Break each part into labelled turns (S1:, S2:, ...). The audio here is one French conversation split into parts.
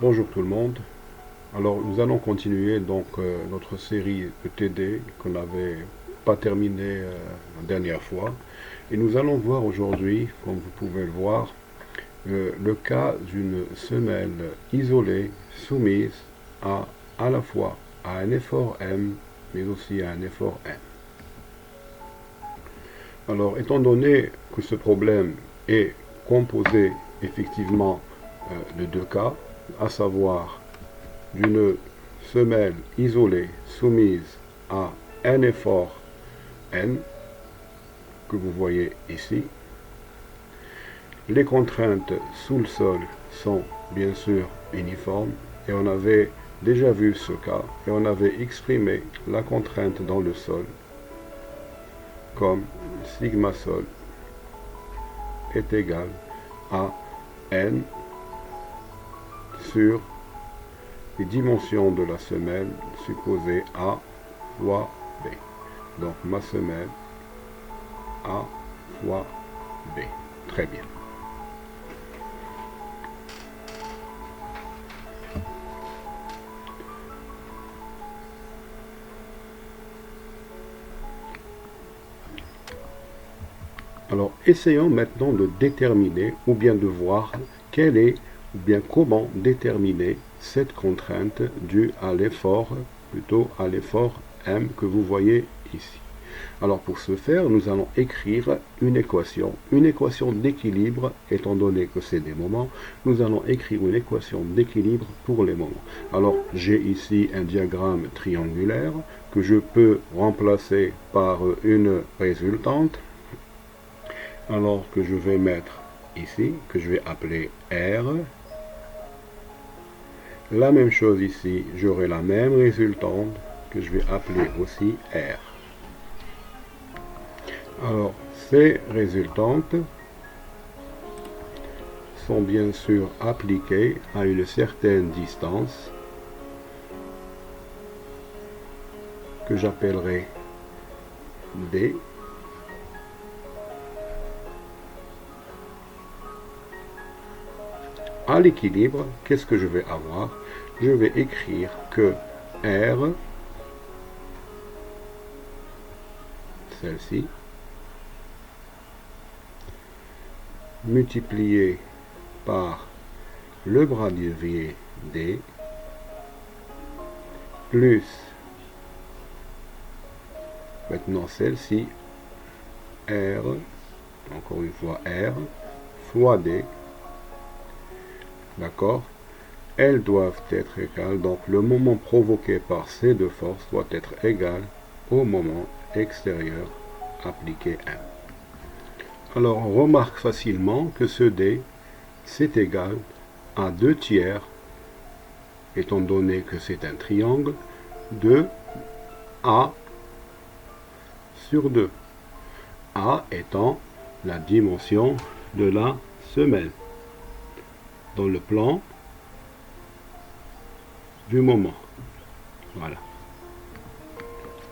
S1: Bonjour tout le monde. Alors nous allons continuer donc notre série de TD qu'on n'avait pas terminé la dernière fois. Et nous allons voir aujourd'hui, comme vous pouvez le voir, le cas d'une semelle isolée soumise à la fois à un effort M mais aussi à un effort N. Alors étant donné que ce problème est composé effectivement de deux cas, à savoir d'une semelle isolée soumise à un effort N, que vous voyez ici. Les contraintes sous le sol sont bien sûr uniformes, et on avait déjà vu ce cas, et on avait exprimé la contrainte dans le sol comme sigma sol est égal à N sur les dimensions de la semelle supposée A fois B. Donc ma semelle A fois B. Très bien. Alors essayons maintenant de déterminer ou bien de voir quelle est ou bien comment déterminer cette contrainte due à l'effort, plutôt à l'effort M que vous voyez ici. Alors pour ce faire, nous allons écrire une équation d'équilibre, étant donné que c'est des moments, nous allons écrire une équation d'équilibre pour les moments. Alors j'ai ici un diagramme triangulaire que je peux remplacer par une résultante, alors que je vais mettre ici, que je vais appeler R. La même chose ici, j'aurai la même résultante que je vais appeler aussi R. Alors, ces résultantes sont bien sûr appliquées à une certaine distance que j'appellerai D. À l'équilibre, qu'est-ce que je vais avoir? Je vais écrire que R, celle-ci, multiplié par le bras de levier D, plus, maintenant celle-ci, R, encore une fois R, fois D, d'accord? Elles doivent être égales, donc le moment provoqué par ces deux forces doit être égal au moment extérieur appliqué M. Alors on remarque facilement que ce D, c'est égal à 2 tiers, étant donné que c'est un triangle, de A sur 2. A étant la dimension de la semelle dans le plan du moment. Voilà.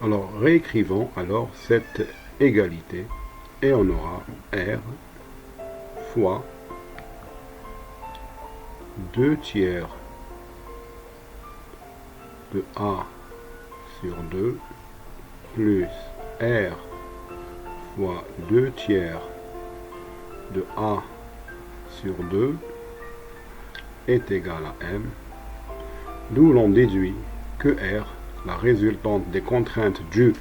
S1: Alors réécrivons alors cette égalité et on aura R fois 2 tiers de A sur 2 plus R fois 2 tiers de A sur 2 est égal à M, d'où l'on déduit que R, la résultante des contraintes dues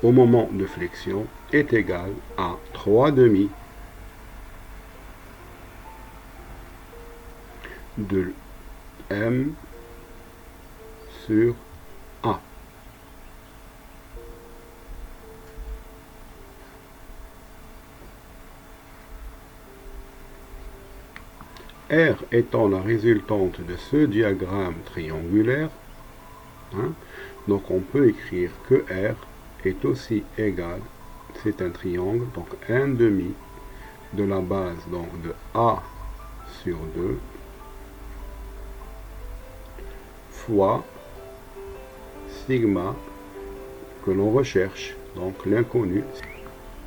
S1: au moment de flexion, est égale à 3 demi de M sur A. R étant la résultante de ce diagramme triangulaire, donc on peut écrire que R est aussi égal, c'est un triangle, donc 1 demi de la base donc de A sur 2 fois sigma que l'on recherche, donc l'inconnu,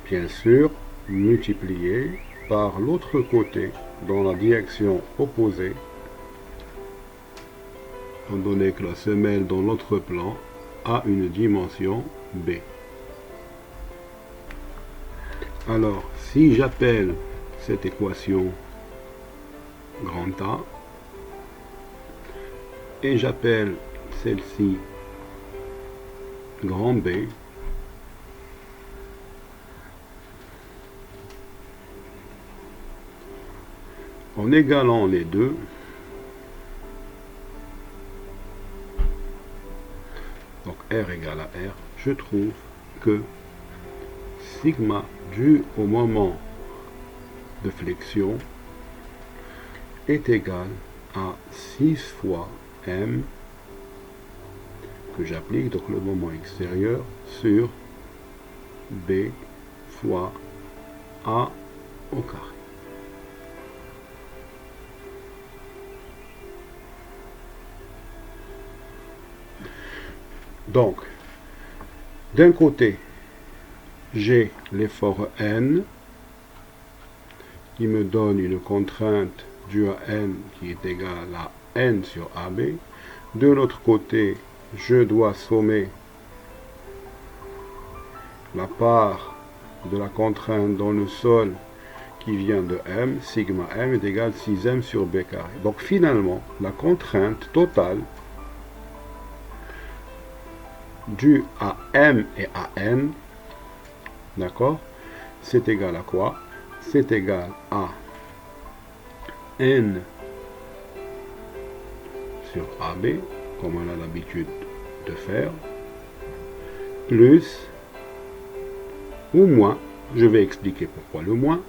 S1: bien sûr multiplié par l'autre côté dans la direction opposée étant donné que la semelle dans l'autre plan a une dimension B. Alors, si j'appelle cette équation grand A, et j'appelle celle-ci grand B, en égalant les deux, donc R égale à R, je trouve que sigma dû au moment de flexion est égal à 6 fois M, que j'applique, donc le moment extérieur, sur B fois A au carré. Donc, d'un côté, j'ai l'effort N qui me donne une contrainte due à N qui est égale à N sur AB. De l'autre côté, je dois sommer la part de la contrainte dans le sol qui vient de M, sigma M est égal à 6M sur B carré. Donc finalement, la contrainte totale due à M et à N, d'accord, c'est égal à quoi? C'est égal à N sur AB, comme on a l'habitude de faire, plus ou moins, je vais expliquer pourquoi le moins,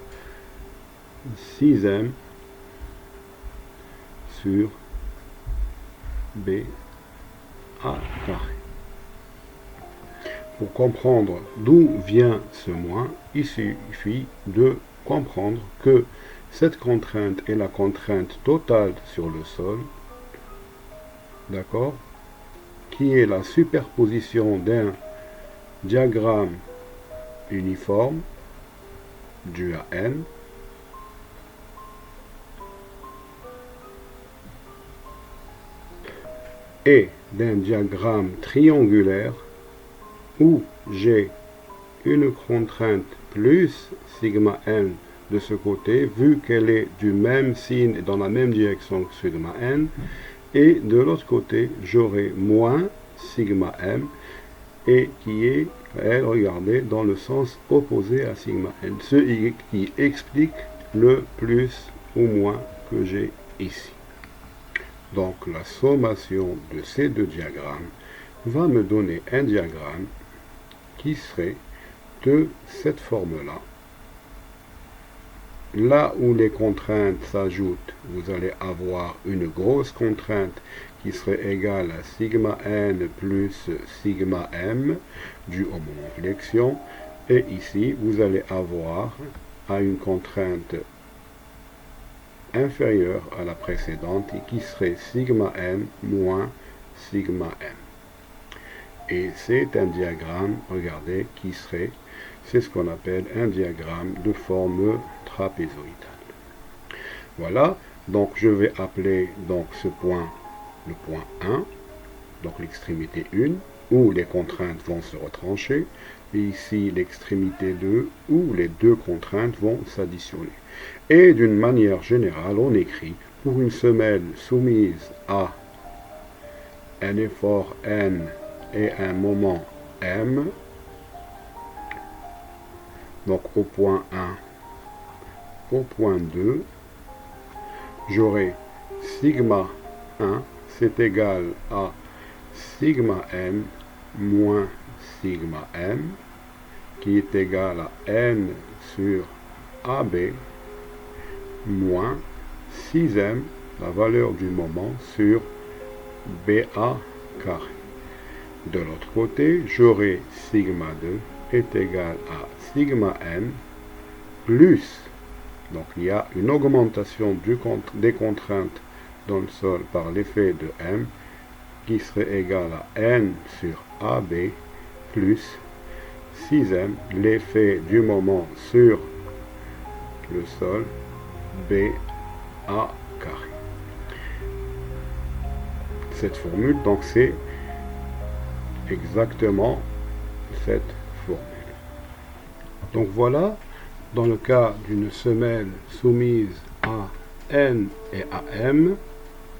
S1: 6M sur B A carré. Pour comprendre d'où vient ce moins, il suffit de comprendre que cette contrainte est la contrainte totale sur le sol, d'accord, qui est la superposition d'un diagramme uniforme dû à N, et d'un diagramme triangulaire où j'ai une contrainte plus sigma n de ce côté, vu qu'elle est du même signe et dans la même direction que sigma n, et de l'autre côté, j'aurai moins sigma m, et qui est, elle, regardez, dans le sens opposé à sigma n, ce qui explique le plus ou moins que j'ai ici. Donc la sommation de ces deux diagrammes va me donner un diagramme qui serait de cette forme-là. Là où les contraintes s'ajoutent, vous allez avoir une grosse contrainte qui serait égale à sigma n plus sigma m due au moment de flexion. Et ici, vous allez avoir à une contrainte inférieure à la précédente et qui serait sigma m moins sigma m. Et c'est un diagramme, regardez, qui serait, c'est ce qu'on appelle un diagramme de forme trapézoïdale. Voilà, donc je vais appeler donc ce point le point 1, donc l'extrémité 1, où les contraintes vont se retrancher, et ici l'extrémité 2, où les deux contraintes vont s'additionner. Et d'une manière générale, on écrit pour une semelle soumise à un effort N et un moment M, donc au point 1, au point 2, j'aurai sigma 1, c'est égal à sigma m moins sigma m, qui est égal à n sur AB, moins 6m, la valeur du moment, sur BA carré. De l'autre côté, j'aurai sigma 2 est égal à sigma n plus, donc il y a une augmentation des contraintes dans le sol par l'effet de M qui serait égal à n sur AB plus 6m, l'effet du moment sur le sol BA carré. cette formule, donc c'est exactement cette formule. Donc voilà, dans le cas d'une semelle soumise à n et à m,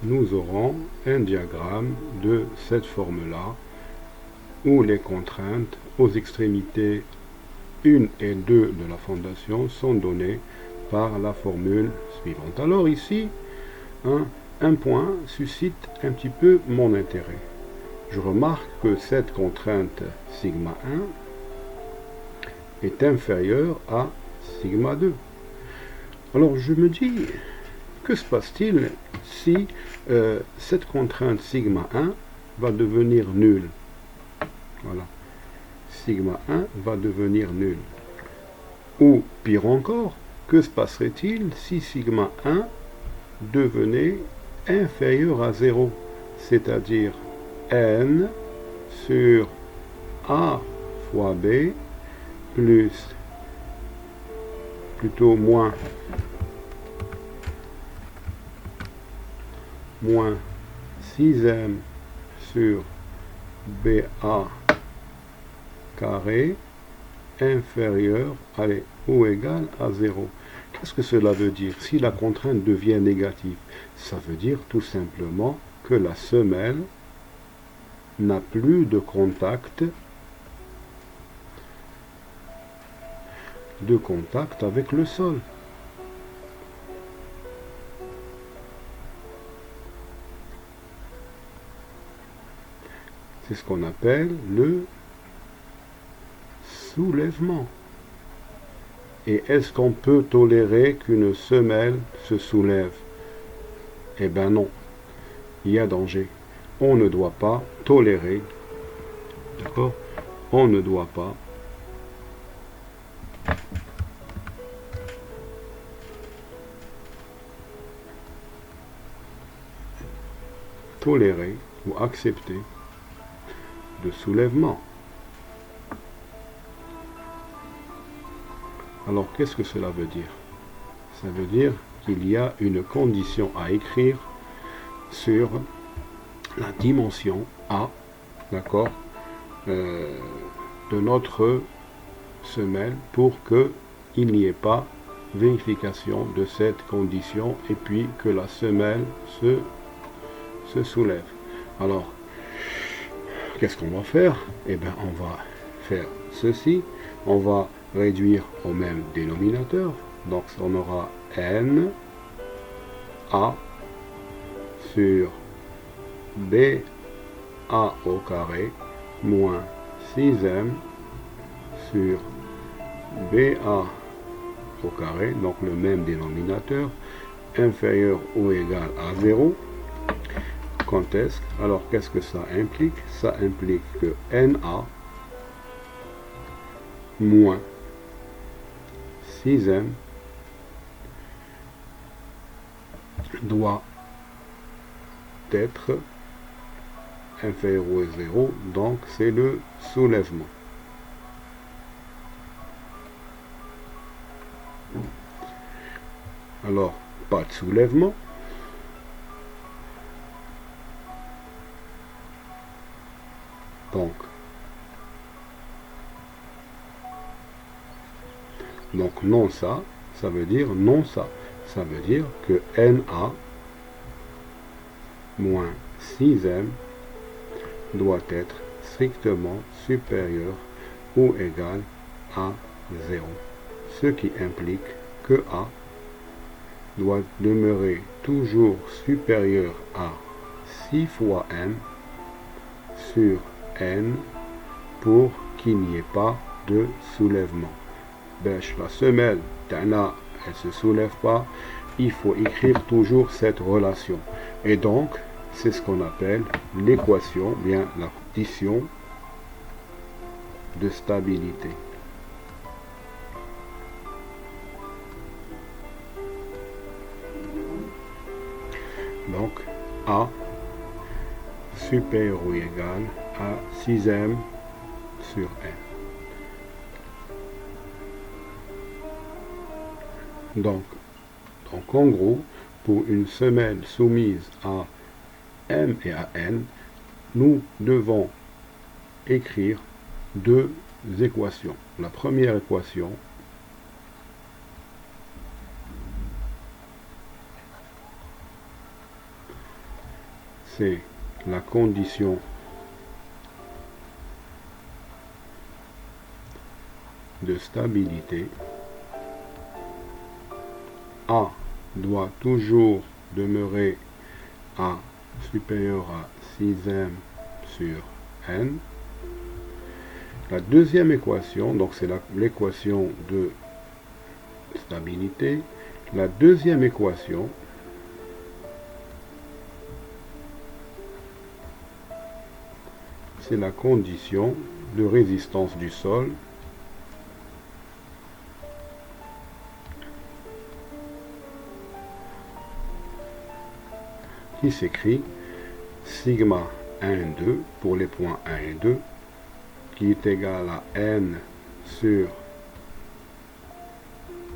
S1: nous aurons un diagramme de cette forme-là, où les contraintes aux extrémités 1 et 2 de la fondation sont données par la formule suivante. Alors ici, un point suscite un petit peu mon intérêt. Je remarque que cette contrainte sigma 1 est inférieure à sigma 2. Alors je me dis, que se passe-t-il si cette contrainte sigma 1 va devenir nulle? Voilà. Sigma 1 va devenir nul. Ou pire encore, que se passerait-il si sigma 1 devenait inférieur à 0, c'est-à-dire n sur a fois b plus, plutôt moins 6m sur BA carré inférieur, allez, ou égal à 0. Qu'est-ce que cela veut dire? Si la contrainte devient négative, ça veut dire tout simplement que la semelle n'a plus de contact avec le sol. C'est ce qu'on appelle le soulèvement. Et est-ce qu'on peut tolérer qu'une semelle se soulève? Eh bien non, il y a danger. On ne doit pas tolérer, d'accord? On ne doit pas tolérer ou accepter de soulèvement. Alors, qu'est-ce que cela veut dire? Ça veut dire qu'il y a une condition à écrire sur la dimension A, d'accord, de notre semelle pour qu'il n'y ait pas vérification de cette condition et puis que la semelle se soulève. Alors, qu'est-ce qu'on va faire? Eh bien, on va faire ceci. On va réduire au même dénominateur. Donc, on aura n a sur b a au carré moins 6m sur ba au carré, donc le même dénominateur, inférieur ou égal à 0. Quand est-ce? Alors, qu'est-ce que ça implique? Ça implique que na moins 6m doit être inférieur ou à 0, donc c'est le soulèvement. Alors, pas de soulèvement. Donc non ça, ça veut dire non ça. Ça veut dire que NA moins 6M doit être strictement supérieur ou égal à 0. Ce qui implique que A doit demeurer toujours supérieur à 6 fois M sur N pour qu'il n'y ait pas de soulèvement. La semelle d'Anna, elle ne se soulève pas, il faut écrire toujours cette relation. Et donc, c'est ce qu'on appelle l'équation, bien la condition de stabilité. Donc, A supérieur ou égal à 6M sur N. Donc en gros, pour une semelle soumise à M et à N, nous devons écrire deux équations. La première équation, c'est la condition de stabilité. A doit toujours demeurer A supérieur à 6m sur N. La deuxième équation, donc c'est l'équation de stabilité. La deuxième équation, c'est la condition de résistance du sol qui s'écrit sigma 1, 2 pour les points 1 et 2 qui est égal à N sur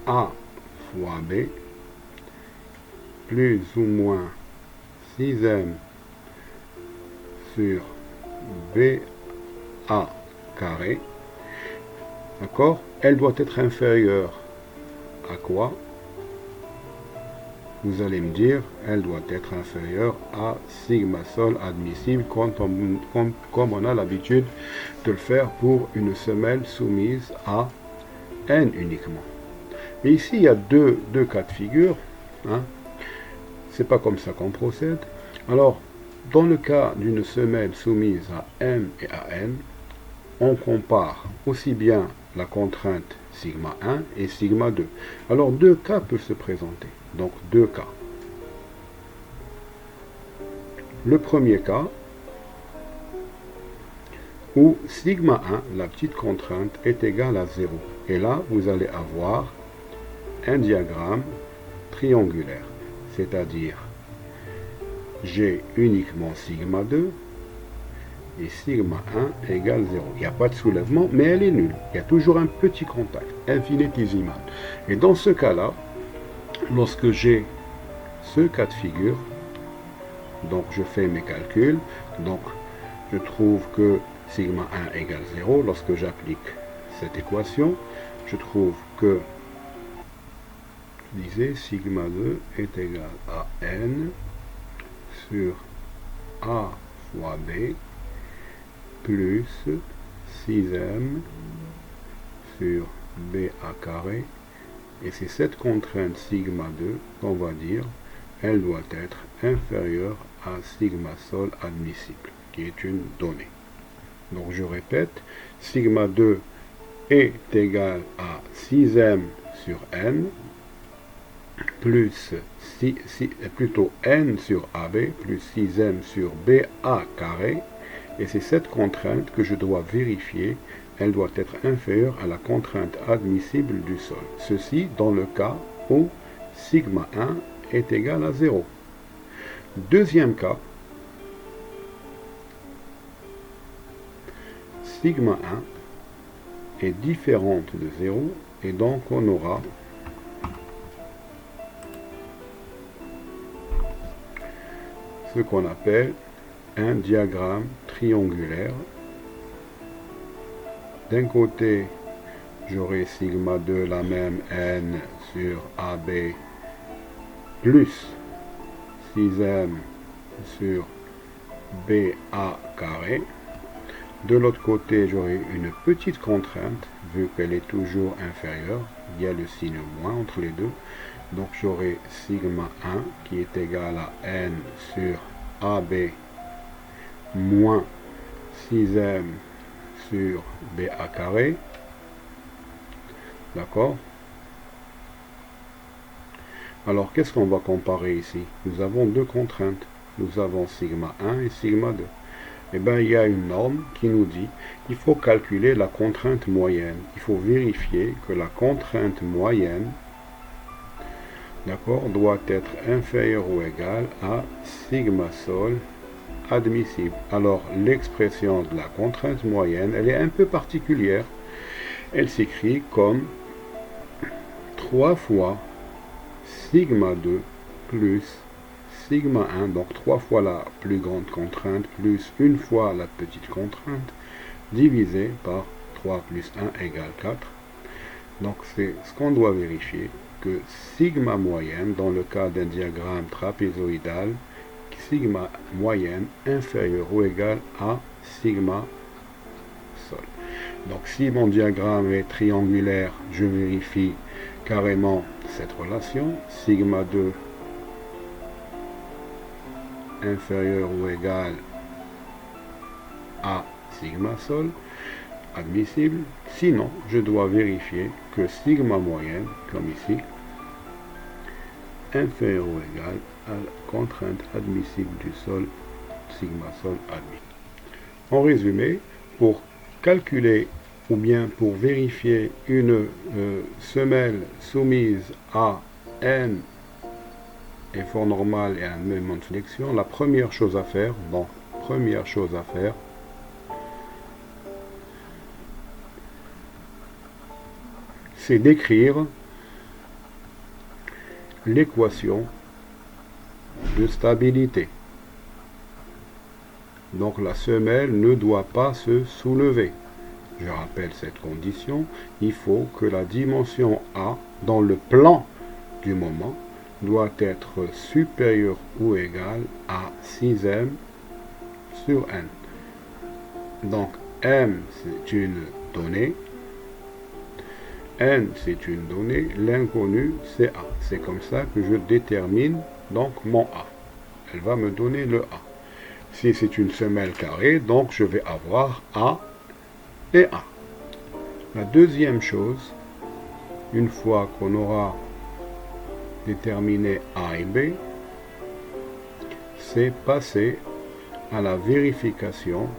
S1: A fois B plus ou moins 6m sur BA carré. D'accord? Elle doit être inférieure à quoi? Vous allez me dire, elle doit être inférieure à sigma sol admissible comme on a l'habitude de le faire pour une semelle soumise à N uniquement. Mais ici, il y a deux cas de figure. Hein. C'est pas comme ça qu'on procède. Alors, dans le cas d'une semelle soumise à M et à N, on compare aussi bien la contrainte sigma 1 et sigma 2. Alors, deux cas peuvent se présenter. Donc, deux cas. Le premier cas, où sigma 1, la petite contrainte, est égale à 0. Et là, vous allez avoir un diagramme triangulaire. C'est-à-dire, j'ai uniquement sigma 2 et sigma 1 égale 0. Il n'y a pas de soulèvement, mais elle est nulle. Il y a toujours un petit contact, infinitésimal. Et dans ce cas-là, lorsque j'ai ce cas de figure, donc je fais mes calculs, donc je trouve que sigma 1 égale 0. Lorsque j'applique cette équation, je trouve que je disais sigma 2 est égal à N sur A fois B plus 6m sur BA carré. Et c'est cette contrainte sigma 2 qu'on va dire, elle doit être inférieure à sigma sol admissible, qui est une donnée. Donc je répète, sigma 2 est égal à 6m sur n, plus plutôt n sur AB, plus 6m sur BA carré, et c'est cette contrainte que je dois vérifier, elle doit être inférieure à la contrainte admissible du sol. Ceci dans le cas où sigma 1 est égal à 0. Deuxième cas, sigma 1 est différente de 0, et donc on aura ce qu'on appelle un diagramme triangulaire. D'un côté, j'aurai sigma 2 la même n sur AB plus 6m sur BA carré. De l'autre côté, j'aurai une petite contrainte, vu qu'elle est toujours inférieure. Il y a le signe moins entre les deux. Donc j'aurai sigma 1 qui est égal à n sur AB moins 6m sur BA carré. D'accord? Alors qu'est-ce qu'on va comparer ici? Nous avons deux contraintes. Nous avons sigma 1 et sigma 2. Eh bien, il y a une norme qui nous dit qu'il faut calculer la contrainte moyenne. Il faut vérifier que la contrainte moyenne, d'accord, doit être inférieure ou égale à sigma sol admissible. Alors, l'expression de la contrainte moyenne, elle est un peu particulière. Elle s'écrit comme 3 fois sigma 2 plus sigma 1, donc 3 fois la plus grande contrainte plus une fois la petite contrainte, divisé par 3 plus 1 égale 4. Donc c'est ce qu'on doit vérifier, que sigma moyenne, dans le cas d'un diagramme trapézoïdal, sigma moyenne inférieure ou égale à sigma sol. Donc si mon diagramme est triangulaire, je vérifie carrément cette relation, sigma 2 inférieur ou égal à sigma sol, admissible. Sinon, je dois vérifier que sigma moyenne, comme ici, inférieur ou égal à la contrainte admissible du sol, sigma sol admis. En résumé, pour calculer ou bien pour vérifier une semelle soumise à n effort normal et un moment de flexion, la première chose à faire, c'est d'écrire l'équation de stabilité. Donc la semelle ne doit pas se soulever. Je rappelle cette condition, il faut que la dimension A dans le plan du moment doit être supérieure ou égale à 6m sur n. Donc m c'est une donnée, n c'est une donnée, l'inconnu c'est A. C'est comme ça que je détermine donc mon A. Elle va me donner le A. Si c'est une semelle carrée, donc je vais avoir A et A. La deuxième chose, une fois qu'on aura déterminé A et B, c'est passer à la vérification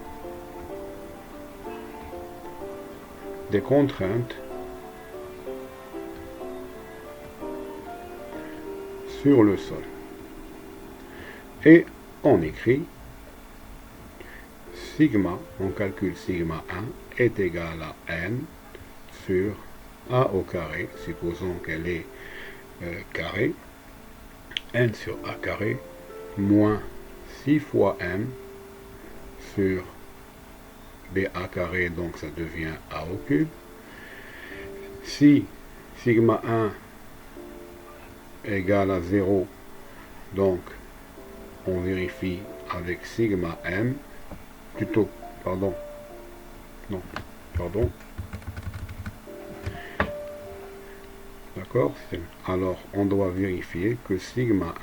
S1: des contraintes sur le sol. Et on écrit sigma, on calcule sigma 1 est égal à n sur A au carré, supposons qu'elle est carré, n sur A carré, moins 6 fois m sur BA carré, donc ça devient A au cube. Si sigma 1 égale à 0, donc on vérifie avec sigma m, plutôt, pardon, d'accord, alors on doit vérifier que sigma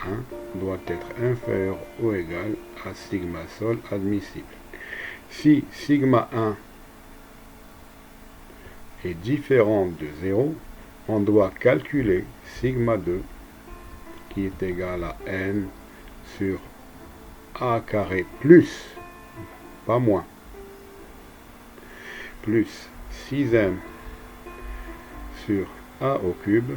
S1: 1 doit être inférieur ou égal à sigma sol admissible. Si sigma 1 est différent de 0, on doit calculer sigma 2 qui est égal à n sur A carré plus, pas moins, plus 6m sur A au cube,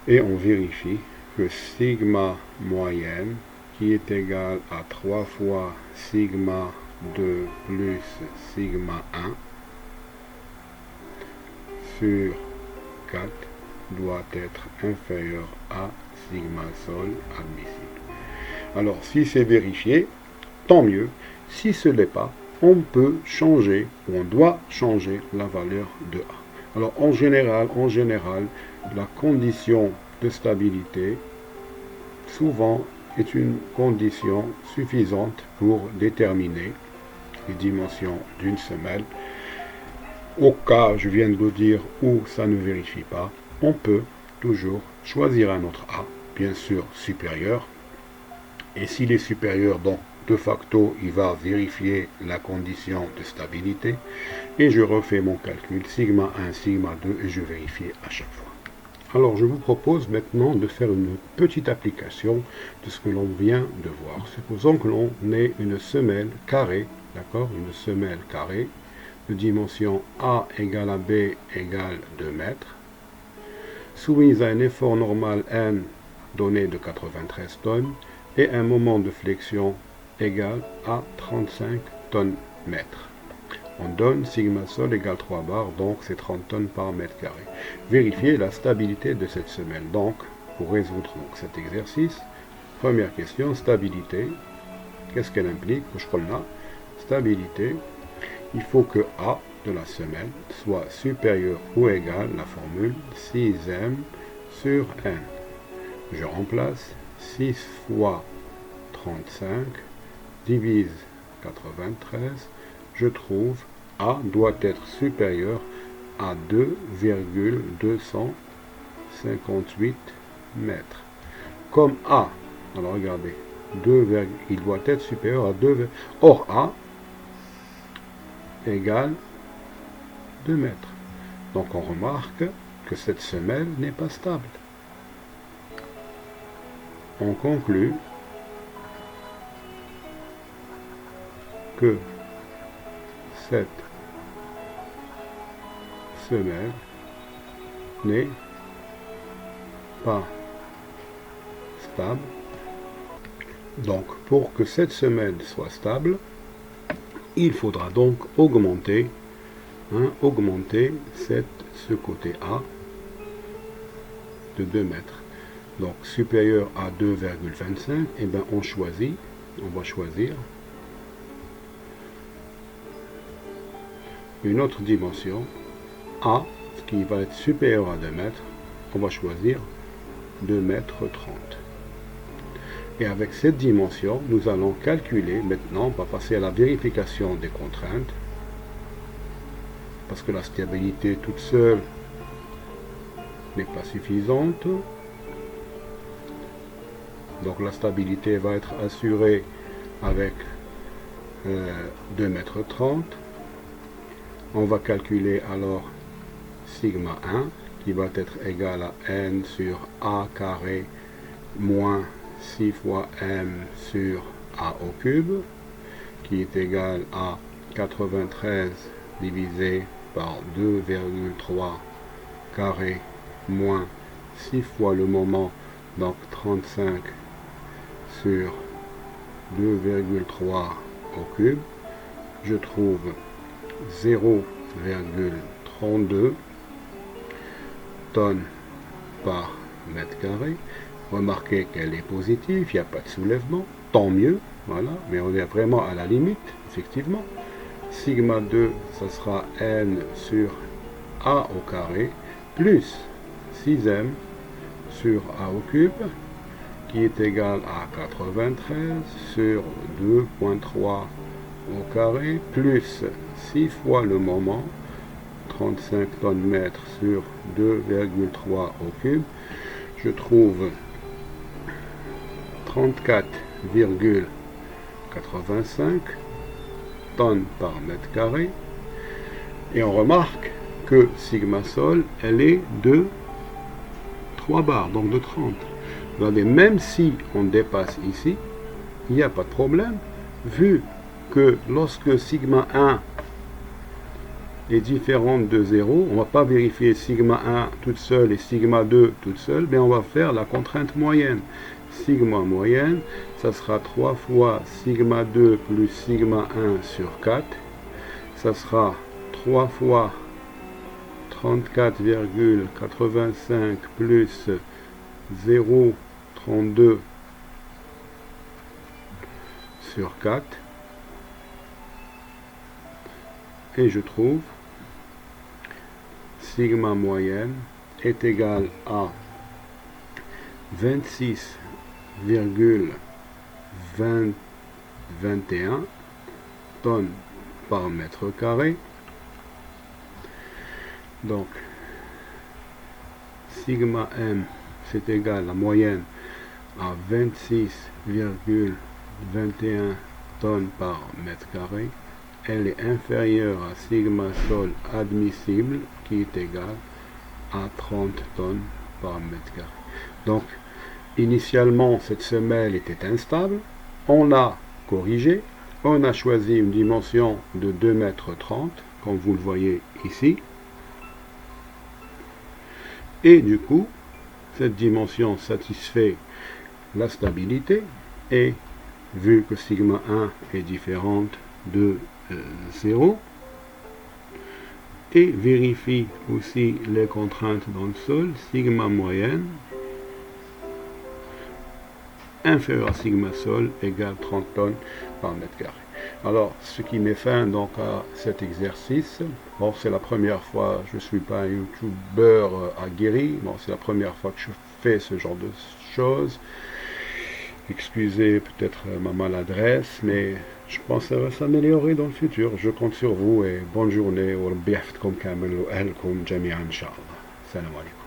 S1: et on vérifie que sigma moyenne qui est égal à 3 fois sigma 2 plus sigma 1 sur 4 doit être inférieur à sigma sol admissible. Alors si c'est vérifié, tant mieux. Si ce n'est pas, on peut changer, ou on doit changer la valeur de A. Alors en général, la condition de stabilité, souvent, est une condition suffisante pour déterminer les dimensions d'une semelle. Au cas, je viens de vous dire, où ça ne vérifie pas, on peut toujours choisir un autre A, bien sûr supérieur. Et s'il est supérieur, donc de facto, il va vérifier la condition de stabilité. Et je refais mon calcul, sigma 1, sigma 2, et je vérifie à chaque fois. Alors je vous propose maintenant de faire une petite application de ce que l'on vient de voir. Supposons que l'on ait une semelle carrée, d'accord, une semelle carrée, de dimension A égale à B égale 2 mètres, soumise à un effort normal N donné de 93 tonnes et un moment de flexion égal à 35 tonnes mètres. On donne sigma sol égale 3 bars, donc c'est 30 tonnes par mètre carré. Vérifier la stabilité de cette semelle. Donc, pour résoudre donc, cet exercice. Première question, stabilité. Qu'est-ce qu'elle implique? Stabilité. Il faut que A de la semelle soit supérieur ou égal à la formule 6m sur n. Je remplace 6 fois 35 divise 93. Je trouve A doit être supérieur à 2,258 mètres. Comme A, alors regardez, il doit être supérieur à 2, or A égale 2 mètres. Donc on remarque que cette semelle n'est pas stable. On conclut que cette semelle n'est pas stable. Donc pour que cette semelle soit stable, il faudra donc augmenter ce côté A de 2 mètres. Donc supérieur à 2,25, et bien on va choisir une autre dimension A, qui va être supérieur à 2 mètres, on va choisir 2 mètres 30. Et avec cette dimension, nous allons calculer, maintenant, on va passer à la vérification des contraintes, parce que la stabilité toute seule n'est pas suffisante. Donc la stabilité va être assurée avec 2 mètres 30. On va calculer alors sigma 1 qui va être égal à n sur a carré moins 6 fois m sur a au cube, qui est égal à 93 divisé par 2,3 carré moins 6 fois le moment, donc 35 sur 2,3 au cube. Je trouve 0,32 tonnes par mètre carré. Remarquez qu'elle est positive, il n'y a pas de soulèvement, tant mieux, voilà, mais on est vraiment à la limite, effectivement. Sigma 2, ça sera n sur a au carré, plus 6m sur a au cube, qui est égal à 93 sur 2,3 au carré, plus 6 fois le moment, 35 tonnes mètres sur 2,3 au cube. Je trouve 34,85 tonnes par mètre carré. Et on remarque que sigma sol, elle est de 3 bars, donc de 30. Regardez, même si on dépasse ici, il n'y a pas de problème, vu que lorsque sigma 1 est différente de 0, on ne va pas vérifier sigma 1 toute seule et sigma 2 toute seule, mais on va faire la contrainte moyenne. Sigma moyenne, ça sera 3 fois sigma 2 plus sigma 1 sur 4. Ça sera 3 fois 34,85 plus 0,32 sur 4. Et je trouve sigma moyenne est égal à 26,21 tonnes par mètre carré. Donc sigma m c'est égal à moyenne à 26,21 tonnes par mètre carré. Elle est inférieure à sigma sol admissible qui est égal à 30 tonnes par mètre carré. Donc initialement cette semelle était instable, on l'a corrigée, on a choisi une dimension de 2 mètres 30 comme vous le voyez ici, et du coup cette dimension satisfait la stabilité, et vu que sigma 1 est différente de 0, et vérifie aussi les contraintes dans le sol, sigma moyenne inférieur à sigma sol égale 30 tonnes par mètre carré. Alors, ce qui met fin donc à cet exercice. Bon, c'est la première fois, je ne suis pas un youtubeur aguerri, bon, c'est la première fois que je fais ce genre de choses. Excusez peut-être ma maladresse, mais je pense que ça va s'améliorer dans le futur. Je compte sur vous et bonne journée. وربي يحفظكم كامل وأهلكم جميعا إن شاء الله. السلام عليكم.